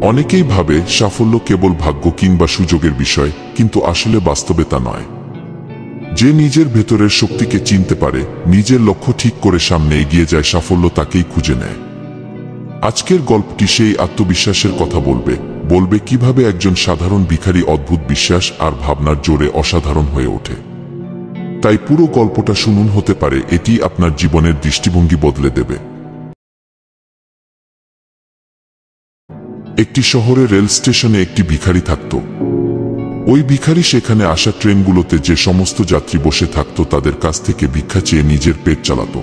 অনেকেই ভাবে সাফল্য কেবল ভাগ্য কিংবা সুযোগের বিষয়, কিন্তু আসলে বাস্তবে তা নয়। যে নিজের ভেতরের শক্তিকে চিনতে পারে, নিজের লক্ষ্য ঠিক করে সামনে এগিয়ে যায়, সাফল্য তাকেই খুঁজে নেয়। আজকের গল্পটি সেই আত্মবিশ্বাসের কথা বলবে কিভাবে একজন সাধারণ ভিখারি অদ্ভুত বিশ্বাস আর ভাবনার জোরে অসাধারণ হয়ে ওঠে। তাই পুরো গল্পটা শুনুন, হতে পারে এটি আপনার জীবনের দৃষ্টিভঙ্গি বদলে দেবে। একটি শহরে রেল স্টেশনে একটি ভিখারি থাকত। ওই ভিখারি সেখানে আসা ট্রেনগুলোতে যে সমস্ত যাত্রী বসে থাকত তাদের কাছ থেকে ভিক্ষা চেয়ে নিজের পেট চালাত।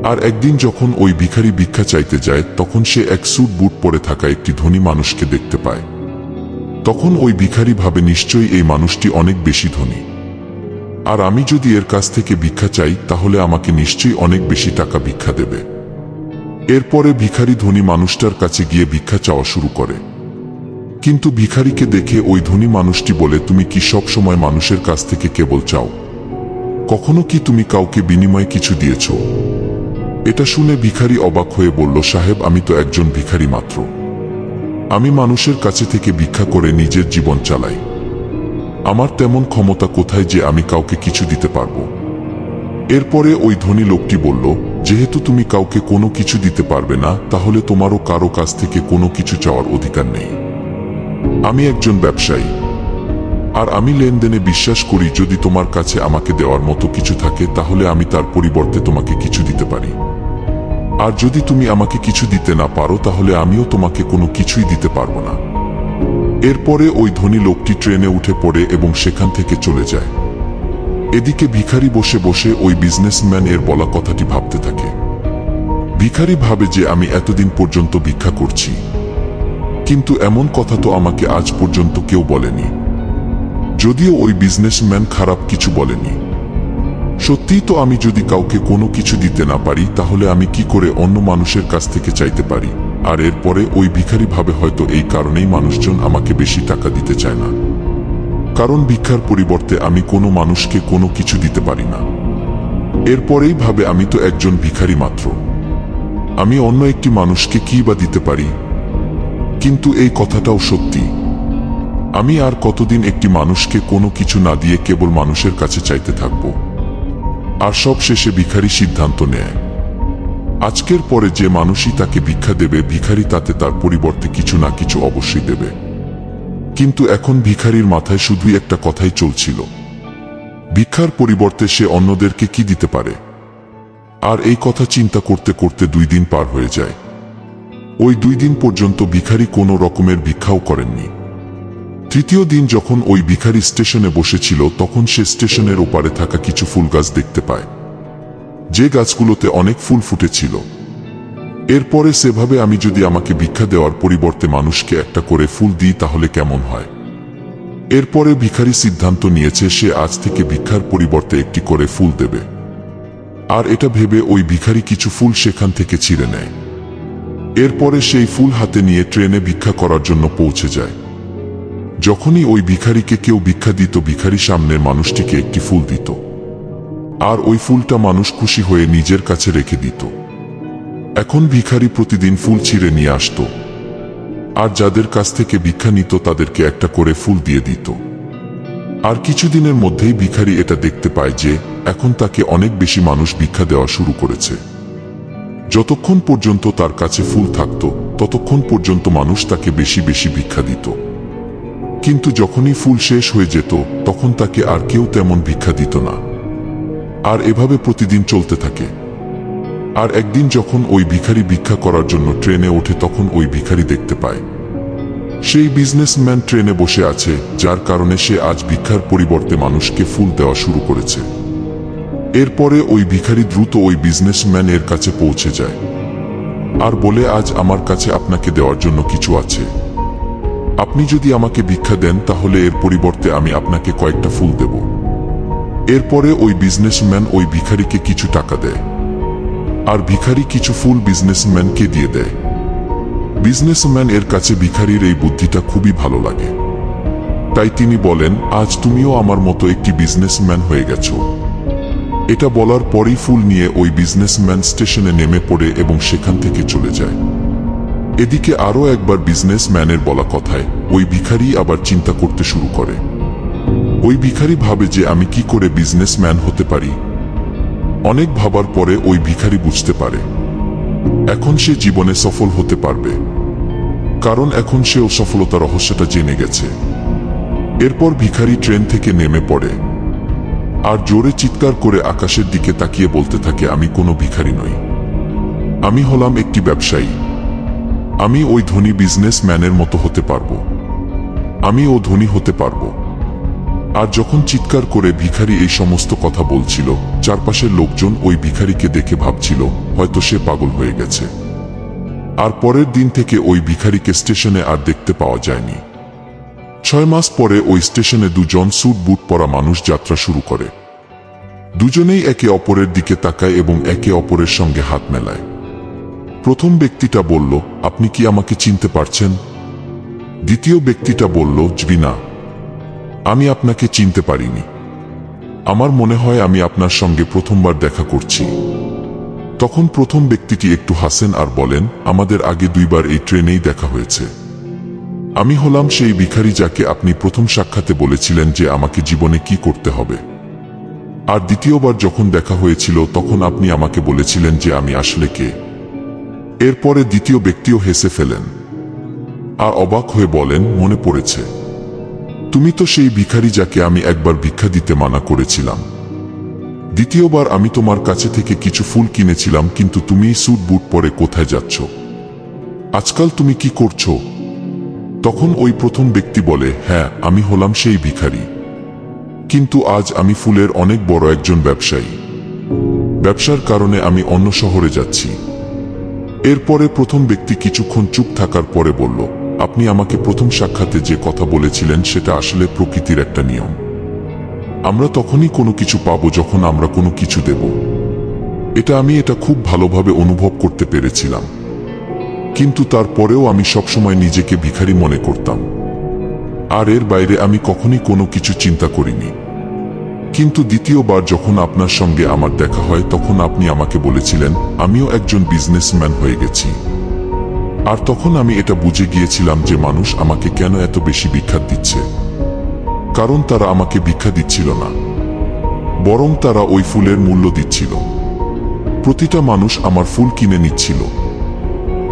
আর একদিন যখন ওই ভিখারি ভিক্ষা চাইতে যায়, তখন সে এক স্যুট বুট পরে থাকা একটি ধনী মানুষকে দেখতে পায়। তখন ওই ভিখারি ভাবে, নিশ্চয়ই এই মানুষটি অনেক বেশি ধনী, আর আমি যদি এর কাছ থেকে ভিক্ষা চাই তাহলে আমাকে নিশ্চয়ই অনেক বেশি টাকা ভিক্ষা দেবে। এরপরে ভিখারি ধনী মানুষটার কাছে গিয়ে ভিক্ষা চাওয়া শুরু করে। কিন্তু ভিখারিকে দেখে ওই ধনী মানুষটি বলে, তুমি কি সব সময় মানুষের কাছ থেকে কেবল চাও? কখনো কি তুমি কাউকে বিনিময়ে কিছু দিয়েছ? এটা শুনে ভিখারি অবাক হয়ে বলল, সাহেব, আমি তো একজন ভিখারি মাত্র। আমি মানুষের কাছে থেকে ভিক্ষা করে নিজের জীবন চালাই। আমার তেমন ক্ষমতা কোথায় যে আমি কাউকে কিছু দিতে পারবো? এরপরে ওই ধনী লোকটি বলল, যেহেতু তুমি কাউকে কোনো কিছু দিতে পারবে না, তাহলে তোমারও কারো কাছ থেকে কোনো কিছু চাওয়ার অধিকার নেই। আমি একজন ব্যবসায়ী, আর আমি লেনদেনে বিশ্বাস করি। যদি তোমার কাছে আমাকে দেওয়ার মতো কিছু থাকে তাহলে আমি তার পরিবর্তে তোমাকে কিছু দিতে পারি। আর যদি তুমি আমাকে কিছু দিতে না পারো তাহলে আমিও তোমাকে কোনো কিছুই দিতে পারবো না। এরপরে ওই ধনী লোকটি ট্রেনে উঠে পড়ে এবং সেখান থেকে চলে যায়। এদিকে ভিখারি বসে বসে ওই বিজনেসম্যান এর বলা কথাটি ভাবতে থাকে। ভিখারি ভাবে যে আমি এতদিন পর্যন্ত ভিক্ষা করছি, কিন্তু এমন কথা তো আমাকে আজ পর্যন্ত কেউ বলেনি। যদিও ওই বিজনেসম্যান খারাপ কিছু বলেনি, সত্যিই তো আমি যদি কাউকে কোনো কিছু দিতে না পারি তাহলে আমি কি করে অন্য মানুষের কাছ থেকে চাইতে পারি? আর এরপরে ওই ভিখারি ভাবে, হয়তো এই কারণেই মানুষজন আমাকে বেশি টাকা দিতে চায় না, কারণ ভিক্ষার পরিবর্তে আমি কোনো মানুষকে কোনো কিছু দিতে পারি না। এরপরেই ভাবে, আমি তো একজন ভিখারি মাত্র, আমি অন্য একটি মানুষকে কি বা দিতে পারি? কিন্তু এই কথাটাও সত্যি। আমি আর কতদিন একটি মানুষকে কোনো কিছু না দিয়ে কেবল মানুষের কাছে চাইতে থাকব? আর সব শেষে ভিখারি সিদ্ধান্ত নেয়, আজকের পরে যে মানুষই তাকে ভিক্ষা দেবে, ভিখারি তাতে তার পরিবর্তে কিছু না কিছু অবশ্যই দেবে। কিন্তু এখন ভিখারির মাথায় শুধুই একটা কথাই চলছিল, ভিক্ষার পরিবর্তে সে অন্যদেরকে কি দিতে পারে। আর এই কথা চিন্তা করতে করতে 2 দিন পার হয়ে যায়। ওই 2 দিন পর্যন্ত ভিখারি কোনো রকমের ভিক্ষাও করেননি। তৃতীয় দিন যখন ওই ভিখারি স্টেশনে বসেছিল, তখন সে স্টেশনের ওপারে থাকা কিছু ফুল গাছ দেখতে পায়, যে গাছগুলোতে অনেক ফুল ফুটেছিল। এরপরে সেভাবে, আমি যদি আমাকে ভিক্ষা দেওয়ার পরিবর্তে মানুষকে একটা করে ফুল দিই তাহলে কেমন হয়? এরপরে ভিখারি সিদ্ধান্ত নিয়েছে সে আজ থেকে ভিক্ষার পরিবর্তে একটি করে ফুল দেবে। আর এটা ভেবে ওই ভিখারি কিছু ফুল সেখান থেকে ছিঁড়ে নেয়। এরপরে সেই ফুল হাতে নিয়ে ট্রেনে ভিক্ষা করার জন্য পৌঁছে যায়। যখনই ওই ভিখারিকে কেউ ভিক্ষা দিত, ভিখারি সামনের মানুষটিকে একটি ফুল দিত, আর ওই ফুলটা মানুষ খুশি হয়ে নিজের কাছে রেখে দিত। এখন ভিখারি প্রতিদিন ফুল ছিঁড়ে নিয়ে আসত, আর যাদের কাছ থেকে ভিক্ষা নিত তাদেরকে একটা করে ফুল দিয়ে দিত। আর কিছুদিনের মধ্যেই ভিখারি এটা দেখতে পায় যে এখন তাকে অনেক বেশি মানুষ ভিক্ষা দেওয়া শুরু করেছে। যতক্ষণ পর্যন্ত তার কাছে ফুল থাকত ততক্ষণ পর্যন্ত মানুষ তাকে বেশি বেশি ভিক্ষা দিত, কিন্তু যখনই ফুল শেষ হয়ে যেত তখন তাকে আর কেউ তেমন ভিক্ষা দিত না। আর এভাবে প্রতিদিন চলতে থাকে। আর একদিন যখন ওই ভিখারি ভিক্ষা করার জন্য ট্রেনে ওঠে, তখন ওই ভিখারি দেখতে পায় সেই বিজনেসম্যান ট্রেনে বসে আছে, যার কারণে সে আজ ভিক্ষার পরিবর্তে মানুষকে ফুল দেওয়া শুরু করেছে। এরপরে ওই ভিখারি দ্রুত ওই বিজনেসম্যান এর কাছে পৌঁছে যায় আর বলে, আজ আমার কাছে আপনাকে দেওয়ার জন্য কিছু আছে। আপনি যদি আমাকে ভিক্ষা দেন তাহলে এর পরিবর্তে আমি আপনাকে কয়েকটা ফুল দেব। এরপরে ওই বিজনেসম্যান ওই ভিখারিকে কিছু টাকা দেয়, আর ভিখারি কিছু ফুল বিজনেসম্যানকে দিয়ে দেয়। বিজনেসম্যান এর কাছে ভিখারির এই বুদ্ধিটা খুবই ভালো লাগে, তাই তিনি বলেন, আজ তুমিও আমার মতো একটি বিজনেসম্যান হয়ে গেছো। এটা বলার পরেই ফুল নিয়ে ওই বিজনেসম্যান স্টেশনে নেমে পড়ে এবং সেখান থেকে চলে যায়। এদিকে আরো একবার বিজনেসম্যানের বলা কথায় ওই ভিখারি আবার চিন্তা করতে শুরু করে। ওই ভিখারি ভাবে যে আমি কি করে বিজনেসম্যান হতে পারি। অনেক ভাবার পরে ওই ভিখারি বুঝতে পারে এখন সে জীবনে সফল হতে পারবে, কারণ এখন সেও সফলতা রহস্যটা জেনে গেছে। এরপর ভিখারি ট্রেন থেকে নেমে পড়ে আর জোরে চিৎকার করে আকাশের দিকে তাকিয়ে বলতে থাকে, আমি কোনো ভিখারি নই, আমি হলাম একটি ব্যবসায়ী। আমি ওই ধনী বিজনেসম্যানের মতো হতে পারবো, আমি ও ধনী হতে পারবো। আর যখন চিৎকার করে ভিখারি এই সমস্ত কথা বলছিল, চারপাশের লোকজন ওই ভিখারিকে দেখে ভাবছিল হয়তো সে পাগল হয়ে গেছে। আর পরের দিন থেকে ওই ভিখারিকে স্টেশনে আর দেখতে পাওয়া যায়নি। 6 মাস পরে ওই স্টেশনে দুজন স্যুট বুট পরা মানুষ যাত্রা শুরু করে। দুজনেই একে অপরের দিকে তাকায় এবং একে অপরের সঙ্গে হাত মেলায়। প্রথম ব্যক্তিটা বলল, আপনি কি আমাকে চিনতে পারছেন? দ্বিতীয় ব্যক্তিটা বলল, জি না, আমি আপনাকে চিনতে পারিনি। আমার মনে হয় আমি আপনার সঙ্গে প্রথমবার দেখা করছি। তখন প্রথম ব্যক্তিটি একটু হাসেন আর বলেন, আমাদের আগে 2 বার এই ট্রেনেই দেখা হয়েছে। আমি হলাম সেই ভিখারি যাকে আপনি প্রথম সাক্ষাতে বলেছিলেন যে আমাকে জীবনে কি করতে হবে। আর দ্বিতীয়বার যখন দেখা হয়েছিল তখন আপনি আমাকে বলেছিলেন যে আমি আসলে কে। এরপরে দ্বিতীয় ব্যক্তিও হেসে ফেলেন আর অবাক হয়ে বলেন, মনে পড়েছে, তুমি তো সেই ভিখারি যাকে আমি একবার ভিক্ষা দিতে মানা করেছিলাম। দ্বিতীয়বার আমি তোমার কাছে থেকে কিছু ফুল কিনেছিলাম, কিন্তু তুমি স্যুট বুট পরে কোথায় যাচ্ছ? আজকাল তুমি কি করছো? তখন ওই প্রথম ব্যক্তি বলে, হ্যাঁ, আমি হলাম সেই ভিখারি, কিন্তু আজ আমি ফুলের অনেক বড় একজন ব্যবসায়ী। ব্যবসার কারণে আমি অন্য শহরে যাচ্ছি। এরপরে প্রথম ব্যক্তি কিছুক্ষণ চুপ থাকার পরে বলল, আপনি আমাকে প্রথম সাক্ষাতে যে কথা বলেছিলেন সেটা আসলে প্রকৃতির একটা নিয়ম। আমরা তখনই কোনো কিছু পাবো যখন আমরা কোনো কিছু দেব। আমি এটা খুব ভালোভাবে অনুভব করতে পেরেছিলাম, কিন্তু তারপরেও আমি সবসময় নিজেকে ভিখারি মনে করতাম। আর এর বাইরে আমি কখনই কোনো কিছু চিন্তা করিনি। কিন্তু দ্বিতীয়বার যখন আপনার সঙ্গে আমার দেখা হয় তখন আপনি আমাকে বলেছিলেন আমিও একজন বিজনেসম্যান হয়ে গেছি। আর তখন আমি এটা বুঝে গিয়েছিলাম যে মানুষ আমাকে কেন এত বেশি ভিক্ষা দিচ্ছে। কারণ তারা আমাকে ভিক্ষা দিচ্ছিল না, বরং তারা ওই ফুলের মূল্য দিচ্ছিল। প্রতিটা মানুষ আমার ফুল কিনে নিচ্ছিল,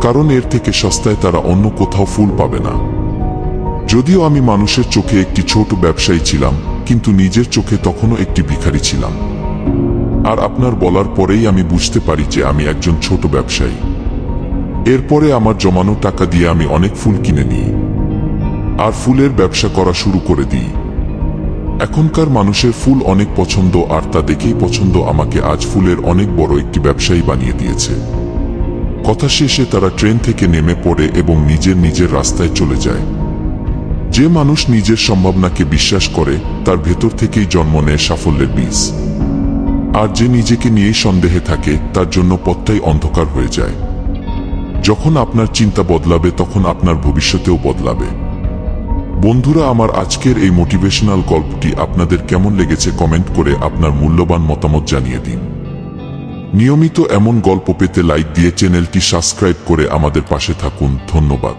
কারণ এর থেকে সস্তায় তারা অন্য কোথাও ফুল পাবে না। যদিও আমি মানুষের চোখে একটি ছোট ব্যবসায়ী ছিলাম, কিন্তু নিজের চোখে তখনও একটি ভিখারি ছিলাম। আর আপনার বলার পরেই আমি বুঝতে পারি যে আমি একজন ছোট ব্যবসায়ী। এরপরে আমার জমানো টাকা দিয়ে আমি অনেক ফুল কিনে নিই আর ফুলের ব্যবসা করা শুরু করে দিই। এখনকার মানুষের ফুল অনেক পছন্দ, আর তা দেখেই পছন্দ আমাকে আজ ফুলের অনেক বড় একটি ব্যবসায়ী বানিয়ে দিয়েছে। কথা শেষে তারা ট্রেন থেকে নেমে পড়ে এবং নিজের রাস্তায় চলে যায়। যে মানুষ নিজের সম্ভাবনাকে বিশ্বাস করে তার ভেতর থেকেই জন্ম নেয় সাফল্যের বীজ। আর যে নিজেকে নিয়েই সন্দেহে থাকে তার জন্য পথটাই অন্ধকার হয়ে যায়। যখন আপনার চিন্তা বদলাবে তখন আপনার ভবিষ্যতেও বদলাবে। বন্ধুরা, আমার আজকের এই মোটিভেশনাল গল্পটি আপনাদের কেমন লেগেছে কমেন্ট করে আপনার মূল্যবান মতামত জানিয়ে দিন। নিয়মিত এমন গল্প পেতে লাইক দিয়ে চ্যানেলটি সাবস্ক্রাইব করে আমাদের পাশে থাকুন। ধন্যবাদ।